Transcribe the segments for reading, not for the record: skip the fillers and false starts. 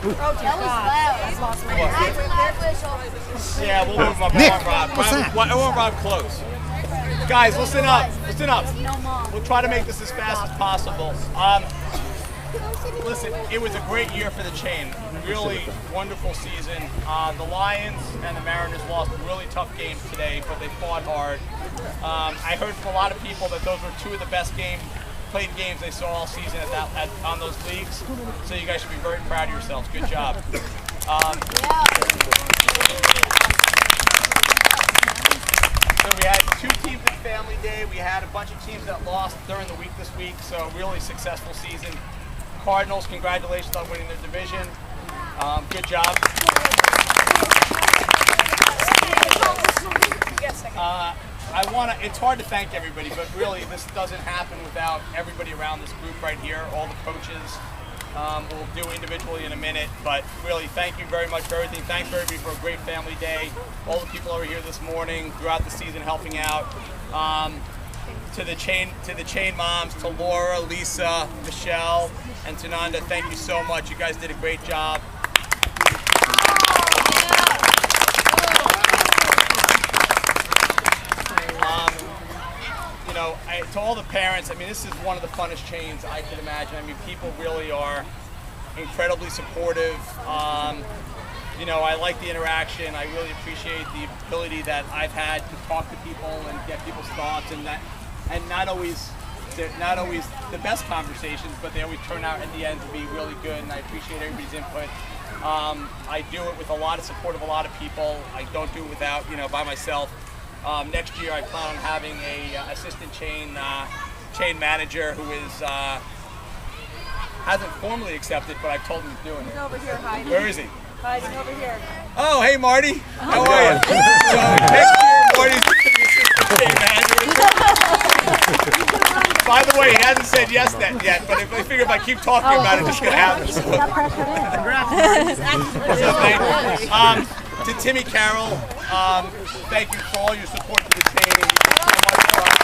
Oh, that was loud. I lost my whistle. Yeah, we'll move up. Nick, Rob. what's that? I want Rob close. Guys, listen up. Listen up. No, Mom. We'll try to make this as fast as possible. Listen, it was a great year for the chain. Really wonderful season. The Lions and the Mariners lost really tough games today, but they fought hard. I heard from a lot of people that those were two of the best played games they saw all season on those leagues. So you guys should be very proud of yourselves. Good job. So we had 2 teams in Family Day. We had a bunch of teams that lost during the week this week. So really successful season. Cardinals, congratulations on winning their division. Good job. It's hard to thank everybody, but really this doesn't happen without everybody around this group right here, all the coaches. We'll do individually in a minute, but really thank you very much for everything. Thanks for everybody for a great Family Day. All the people over here this morning, throughout the season helping out. To the chain moms, to Laura, Lisa, Michelle, and to Nanda, thank you so much. You guys did a great job. To all the parents, I mean, this is one of the funnest chains I could imagine. I mean, people really are incredibly supportive. I like the interaction. I really appreciate the ability that I've had to talk to people and get people's thoughts, and not always the best conversations, but they always turn out at the end to be really good, and I appreciate everybody's input. I do it with a lot of support of a lot of people. I don't do it without, by myself. Next year, I plan on having a assistant chain manager who hasn't formally accepted, but I've told him he's doing it. He's over here hiding. Where is he? Hiding over here. Oh, hey Marty. How are you? So next year, Marty's going to be assistant chain manager. By the way, he hasn't said yes yet, but I figure if I keep talking about it, it's going to happen. So. Thank you. To Timmy Carroll, thank you for all your support to the chain. You did so much for us.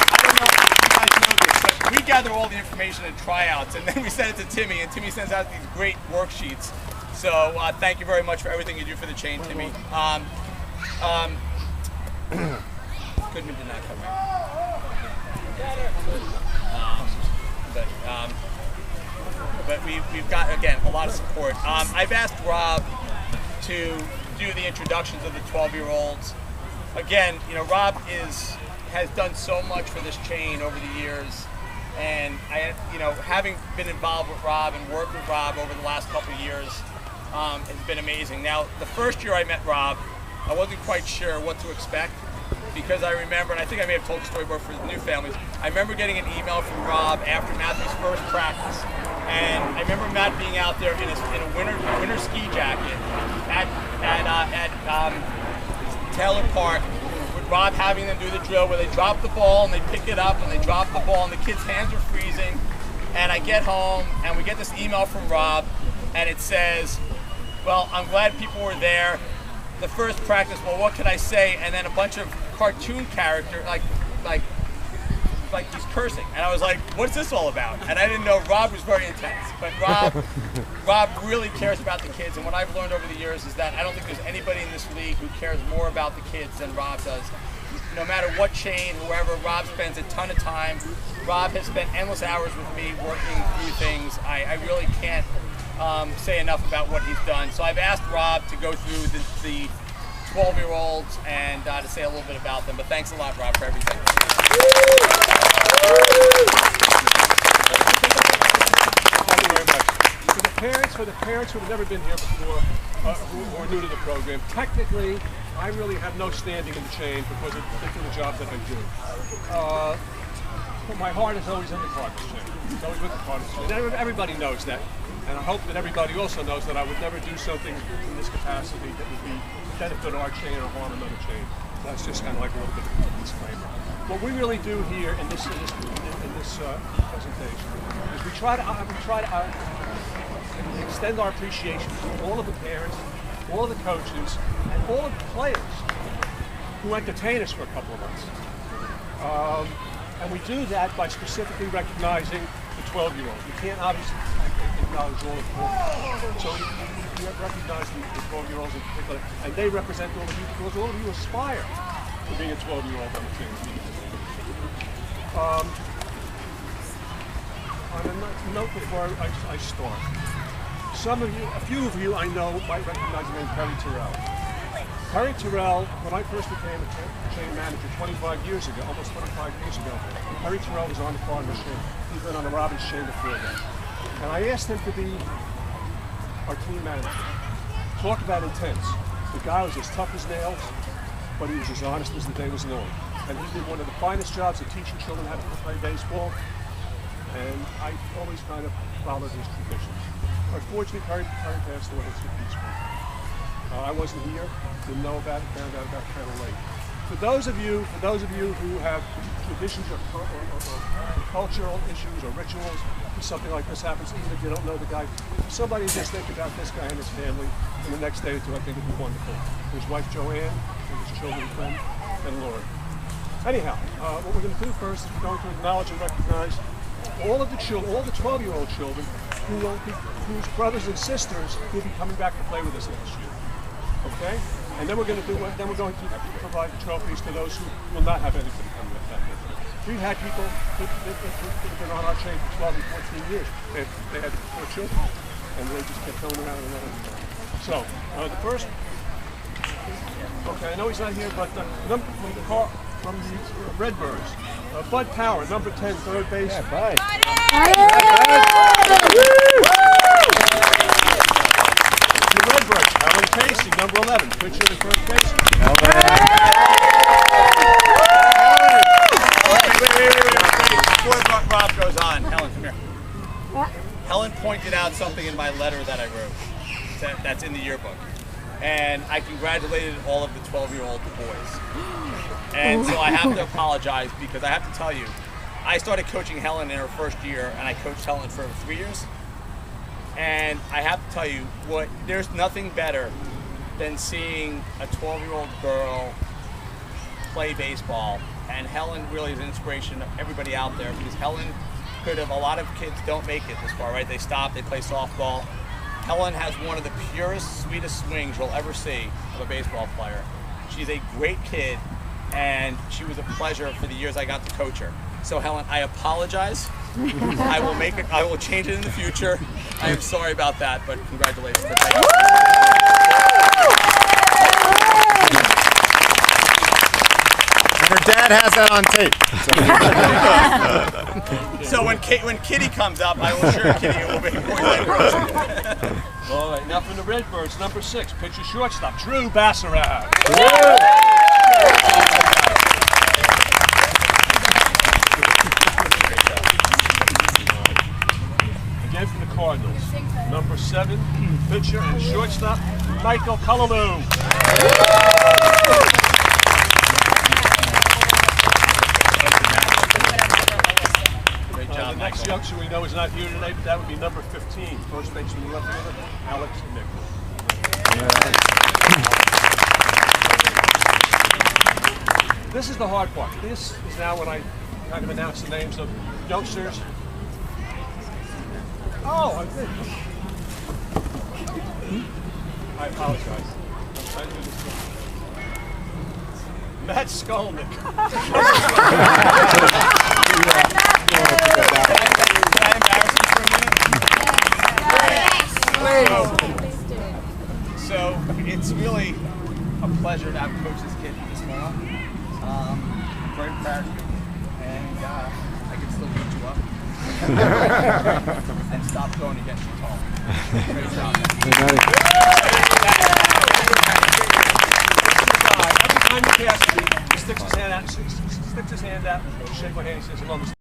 I don't know if you guys know this, but we gather all the information in tryouts, and then we send it to Timmy, and Timmy sends out these great worksheets. So thank you very much for everything you do for the chain, Timmy. Goodman did not come in. But we've got, again, a lot of support. I've asked Rob to do the introductions of the 12-year-olds. Again, Rob has done so much for this chain over the years, and having been involved with Rob and worked with Rob over the last couple of years has been amazing. Now, the first year I met Rob, I wasn't quite sure what to expect, because I remember, and I think I may have told the story more for the new families, I remember getting an email from Rob after Matthew's first practice. And I remember Matt being out there in a winter ski jacket at Taylor Park, with Rob having them do the drill where they drop the ball and they pick it up and they drop the ball and the kids' hands are freezing. And I get home and we get this email from Rob, and it says, well, I'm glad people were there. The first practice, well, what could I say? And then a bunch of cartoon characters, like he's cursing, and I was like, what's this all about? And I didn't know Rob was very intense, but Rob really cares about the kids, and what I've learned over the years is that I don't think there's anybody in this league who cares more about the kids than Rob does. No matter what chain, whoever, Rob spends a ton of time. Rob has spent endless hours with me working through things. I really can't say enough about what he's done. So I've asked Rob to go through the 12-year-olds and to say a little bit about them, but thanks a lot, Rob, for everything. Thank you very much. For the parents who have never been here before, who are new to the program, technically, I really have no standing in the chain because of the particular job that I do. But my heart is always in the Cardinals chain. It's always with the Cardinals chain. Everybody knows that. And I hope that everybody also knows that I would never do something in this capacity that would be benefit our chain or harm another chain. That's just kind of like a little bit of a disclaimer. What we really do here in this presentation is we try to extend our appreciation to all of the parents, all of the coaches, and all of the players who entertain us for a couple of months. And we do that by specifically recognizing the 12-year-old. You can't obviously acknowledge all of them. So you recognize the 12-year-olds in particular, and they represent all of you because all of you aspire to being a 12-year-old on the team. On a note before I start, a few of you I know might recognize the name Perry Terrell. Perry Terrell, when I first became a chain manager 25 years ago, almost 25 years ago, Perry Terrell was on the Cardinal chain. He'd been on the Robbins chain before that. And I asked him to be our team manager. Talk about intense. The guy was as tough as nails, but he was as honest as the day was long. And he did one of the finest jobs of teaching children how to play baseball. And I always kind of followed his traditions. Unfortunately, Perry passed away at 50. I wasn't here, didn't know about it, found out about it kind of late. For those of you who have traditions or cultural issues or rituals, something like this happens, even if you don't know the guy, somebody just think about this guy and his family, and the next day or two, I think it'd be wonderful. His wife Joanne, and his children, Glenn, and Laura. Anyhow, what we're going to do first is we're going to acknowledge and recognize all of the children, all the 12-year-old children whose brothers and sisters will be coming back to play with us next year. Okay? And then we're going to provide the trophies to those who will not have anything coming back. We've had people who've been on our chain for 12 and 14 years. They had 4 children, and they just kept going around and around. So, the first, okay, I know he's not here, but from the Redbirds, Bud Power, number 10, third base. Yeah, Bud. The Redbirds, Helen Casey, number 11, pitcher and first base. Before Rob goes on, Helen, come here. Helen pointed out something in my letter that I wrote that's in the yearbook. And I congratulated all of the 12-year-old boys. And so I have to apologize because I have to tell you, I started coaching Helen in her first year, and I coached Helen for 3 years. And I have to tell you, there's nothing better than seeing a 12-year-old girl play baseball. And Helen really is an inspiration to everybody out there because Helen a lot of kids don't make it this far, right? They stop, they play softball. Helen has one of the purest, sweetest swings you'll ever see of a baseball player. She's a great kid, and she was a pleasure for the years I got to coach her. So Helen, I apologize. I will change it in the future. I am sorry about that, but congratulations. Her dad has that on tape. So when Kitty comes up, I will assure Kitty it will be more than All right, now from the Redbirds, number 6, pitcher shortstop, Drew Bassarat. Again from the Cardinals, number 7, pitcher and shortstop, Michael Cullaloo. The next youngster we know is not here today, but that would be number 15, first baseman left fielder, Alex Nichols. This is the hard part. This is now when I kind of announce the names of youngsters. Oh, I did. I apologize. I'm trying to do this. Matt Skolnick. So it's really a pleasure to have coached this kid this long. Very proud of you, and I can still beat you up and stop going against you tall. Great job. Every time he passes me, he sticks his hand out, shake my hand, he says, "Hello, Mr.